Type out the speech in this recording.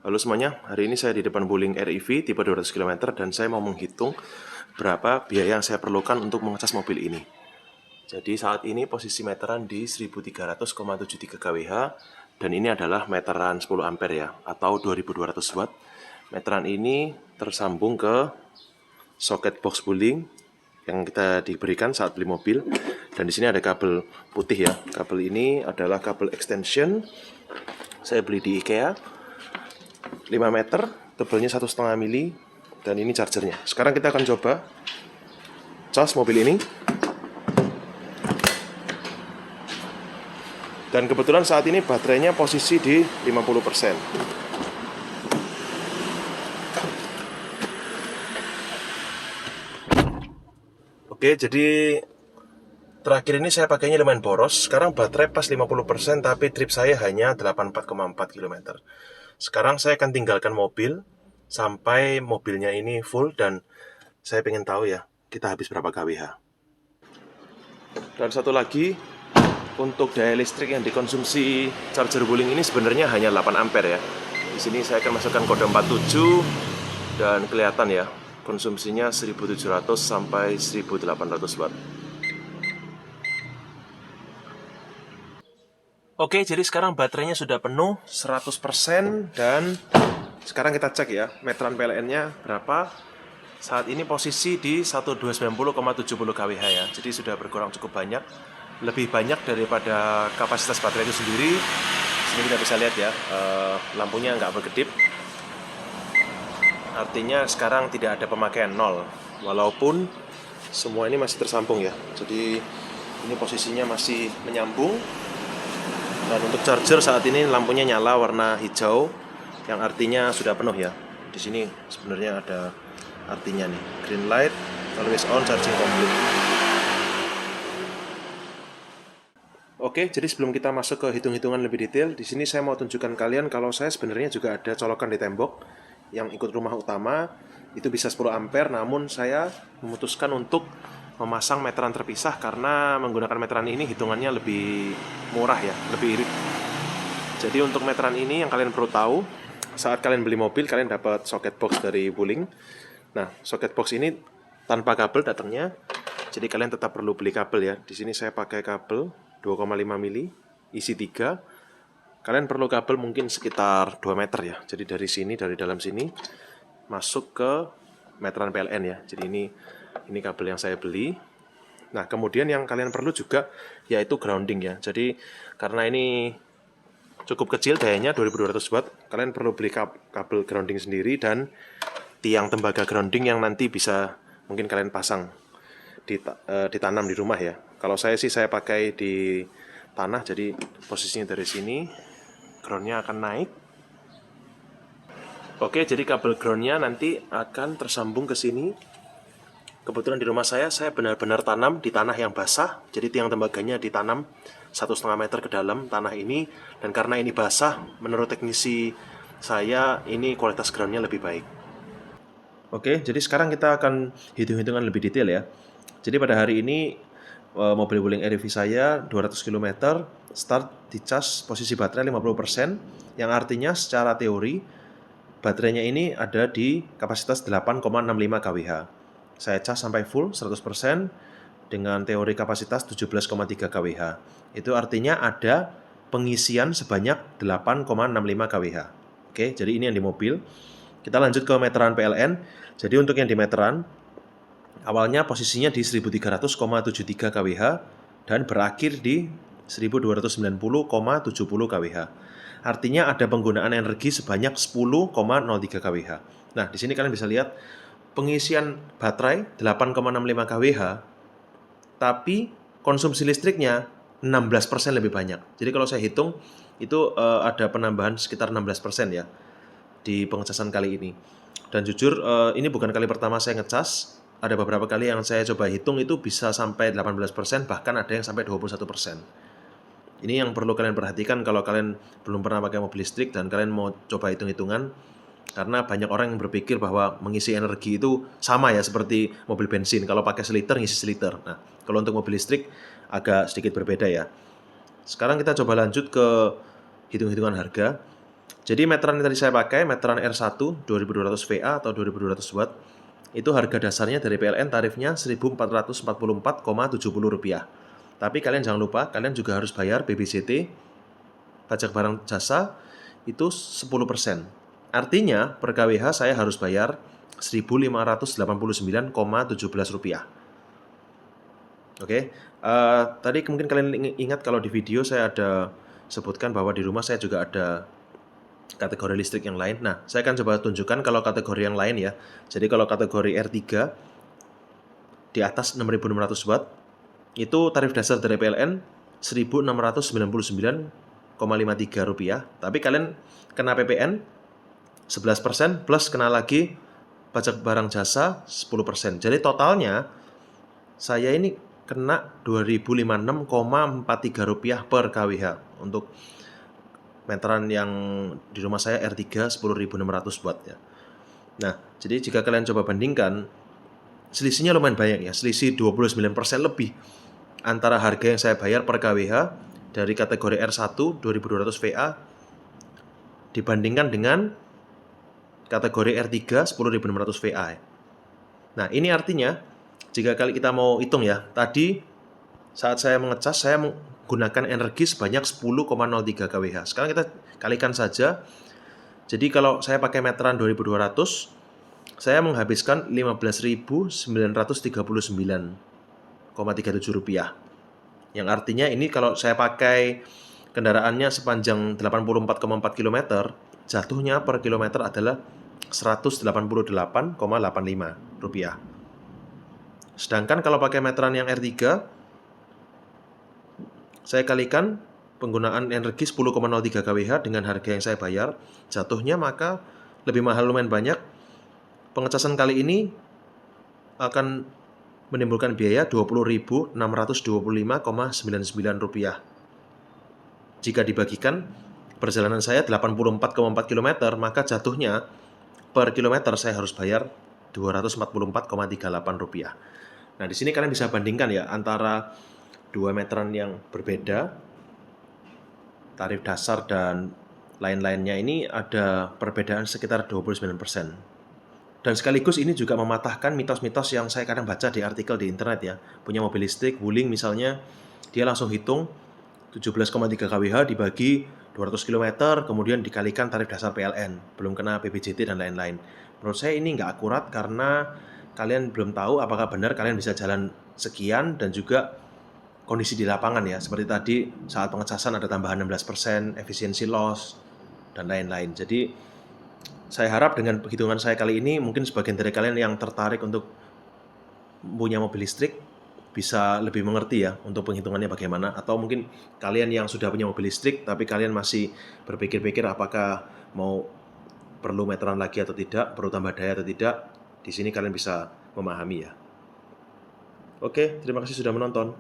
Halo semuanya, hari ini saya di depan Wuling REV tipe 200 km dan saya mau menghitung berapa biaya yang saya perlukan untuk mengecas mobil ini. Jadi saat ini posisi meteran di 1300,73 kWh dan ini adalah meteran 10 ampere ya, atau 2200 watt. Meteran ini tersambung ke soket box Wuling yang kita diberikan saat beli mobil, dan di sini ada kabel putih ya. Kabel ini adalah kabel extension. Saya beli di IKEA 5 meter, tebalnya 1,5 mili, dan ini chargernya. Sekarang kita akan coba cas mobil ini. Dan kebetulan saat ini baterainya posisi di 50%. Oke, jadi terakhir ini saya pakainya lumayan boros. Sekarang baterai pas 50%, tapi trip saya hanya 84,4 km. Sekarang saya akan tinggalkan mobil sampai mobilnya ini full, dan saya pengen tahu ya, kita habis berapa kWh. Dan satu lagi, untuk daya listrik yang dikonsumsi charger Wuling ini sebenarnya hanya 8 ampere ya. Di sini saya akan masukkan kode 47 dan kelihatan ya, konsumsinya 1700 sampai 1800 watt. Oke, jadi sekarang baterainya sudah penuh 100% dan sekarang kita cek ya, meteran PLN-nya berapa. Saat ini posisi di 1290,70 kWh ya. Jadi sudah berkurang cukup banyak. Lebih banyak daripada kapasitas baterai itu sendiri. Sini kita bisa lihat ya, lampunya nggak berkedip. Artinya sekarang tidak ada pemakaian nol. Walaupun semua ini masih tersambung ya. Jadi ini posisinya masih menyambung. Dan untuk charger saat ini lampunya nyala warna hijau, yang artinya sudah penuh ya. Di sini sebenarnya ada artinya nih, green light, always on, charging complete. Oke, jadi sebelum kita masuk ke hitung-hitungan lebih detail, di sini saya mau tunjukkan kalian kalau saya sebenarnya juga ada colokan di tembok yang ikut rumah utama. Itu bisa 10 ampere, namun saya memutuskan untuk memasang meteran terpisah karena menggunakan meteran ini hitungannya lebih murah ya, lebih irit. Jadi untuk meteran ini yang kalian perlu tahu, saat kalian beli mobil kalian dapat socket box dari Wuling. Nah, socket box ini tanpa kabel datangnya. Jadi kalian tetap perlu beli kabel ya. Di sini saya pakai kabel 2,5 mili, isi 3. Kalian perlu kabel mungkin sekitar 2 meter ya. Jadi dari sini, dari dalam sini masuk ke meteran PLN ya. Jadi ini kabel yang saya beli. Nah, kemudian yang kalian perlu juga yaitu grounding ya. Jadi karena ini cukup kecil dayanya 2200 watt, kalian perlu beli kabel grounding sendiri dan tiang tembaga grounding yang nanti bisa mungkin kalian pasang ditanam di rumah ya. Kalau saya sih saya pakai di tanah, jadi posisinya dari sini groundnya akan naik. Oke, jadi kabel groundnya nanti akan tersambung ke sini. Kebetulan di rumah saya benar-benar tanam di tanah yang basah, jadi tiang tembaganya ditanam 1,5 meter ke dalam tanah ini, dan karena ini basah, menurut teknisi saya ini kualitas groundnya lebih baik. Oke, jadi sekarang kita akan hitung-hitungan lebih detail ya. Jadi pada hari ini mobil Wuling REV saya 200 km, start dicas posisi baterai 50%, yang artinya secara teori baterainya ini ada di kapasitas 8,65 kWh. Saya cas sampai full 100% dengan teori kapasitas 17,3 kWh. Itu artinya ada pengisian sebanyak 8,65 kWh. Oke, jadi ini yang di mobil. Kita lanjut ke meteran PLN. Jadi untuk yang di meteran, awalnya posisinya di 1300,73 kWh dan berakhir di 1290,70 kWh. Artinya ada penggunaan energi sebanyak 10,03 kWh. Nah, di sini kalian bisa lihat pengisian baterai 8,65 kWh, tapi konsumsi listriknya 16% lebih banyak. Jadi kalau saya hitung, itu ada penambahan sekitar 16% ya di pengecasan kali ini. Dan jujur, ini bukan kali pertama saya ngecas. Ada beberapa kali yang saya coba hitung itu bisa sampai 18%, bahkan ada yang sampai 21%. Ini yang perlu kalian perhatikan kalau kalian belum pernah pakai mobil listrik dan kalian mau coba hitung-hitungan. Karena banyak orang yang berpikir bahwa mengisi energi itu sama ya seperti mobil bensin. Kalau pakai seliter, ngisi seliter. Nah, kalau untuk mobil listrik agak sedikit berbeda ya. Sekarang kita coba lanjut ke hitung-hitungan harga. Jadi meteran yang tadi saya pakai, meteran R1 2200 VA atau 2200 watt, itu harga dasarnya dari PLN tarifnya Rp1.444,70. Tapi kalian jangan lupa, kalian juga harus bayar BBJT, pajak barang jasa, itu 10%. Artinya, per kWh saya harus bayar Rp1.589,17. Oke, tadi mungkin kalian ingat kalau di video saya ada sebutkan bahwa di rumah saya juga ada kategori listrik yang lain. Nah, saya akan coba tunjukkan kalau kategori yang lain ya. Jadi kalau kategori R3 di atas 6.600 watt, itu tarif dasar dari PLN Rp1.699,53. Tapi kalian kena PPN 11% plus kena lagi pajak barang jasa 10%. Jadi totalnya saya ini kena Rp2.056,43 per kWh untuk meteran yang di rumah saya R3 10.600 watt ya. Nah, jadi jika kalian coba bandingkan, selisihnya lumayan banyak ya, selisih 29% lebih antara harga yang saya bayar per kWh dari kategori R1 2200 VA dibandingkan dengan kategori R3 10.600 VA. Nah, ini artinya jika kali kita mau hitung ya, tadi saat saya mengecas saya menggunakan energi sebanyak 10,03 kWh. Sekarang kita kalikan saja. Jadi kalau saya pakai meteran 2200, saya menghabiskan Rp15.939,37. Yang artinya ini kalau saya pakai kendaraannya sepanjang 84,4 km, jatuhnya per kilometer adalah Rp188,85. Sedangkan kalau pakai meteran yang R3, saya kalikan penggunaan energi 10,03 kWh dengan harga yang saya bayar, jatuhnya maka lebih mahal lumayan banyak. Pengecasan kali ini akan menimbulkan biaya Rp20.625,99. Jika dibagikan perjalanan saya 84,4 km, maka jatuhnya per kilometer saya harus bayar Rp244,38. Nah, di sini kalian bisa bandingkan ya antara dua meteran yang berbeda, tarif dasar dan lain-lainnya ini ada perbedaan sekitar 29%. Dan sekaligus ini juga mematahkan mitos-mitos yang saya kadang baca di artikel di internet ya. Punya mobil listrik, Wuling misalnya, dia langsung hitung 17,3 kWh dibagi 200 km, kemudian dikalikan tarif dasar PLN, belum kena BPJT dan lain-lain. Menurut saya ini nggak akurat karena kalian belum tahu apakah benar kalian bisa jalan sekian dan juga kondisi di lapangan ya. Seperti tadi saat pengecasan ada tambahan 16%, efisiensi loss, dan lain-lain. Jadi saya harap dengan perhitungan saya kali ini mungkin sebagian dari kalian yang tertarik untuk punya mobil listrik bisa lebih mengerti ya untuk penghitungannya bagaimana, atau mungkin kalian yang sudah punya mobil listrik tapi kalian masih berpikir-pikir apakah mau perlu meteran lagi atau tidak, perlu tambah daya atau tidak. Di sini kalian bisa memahami ya. Oke, terima kasih sudah menonton.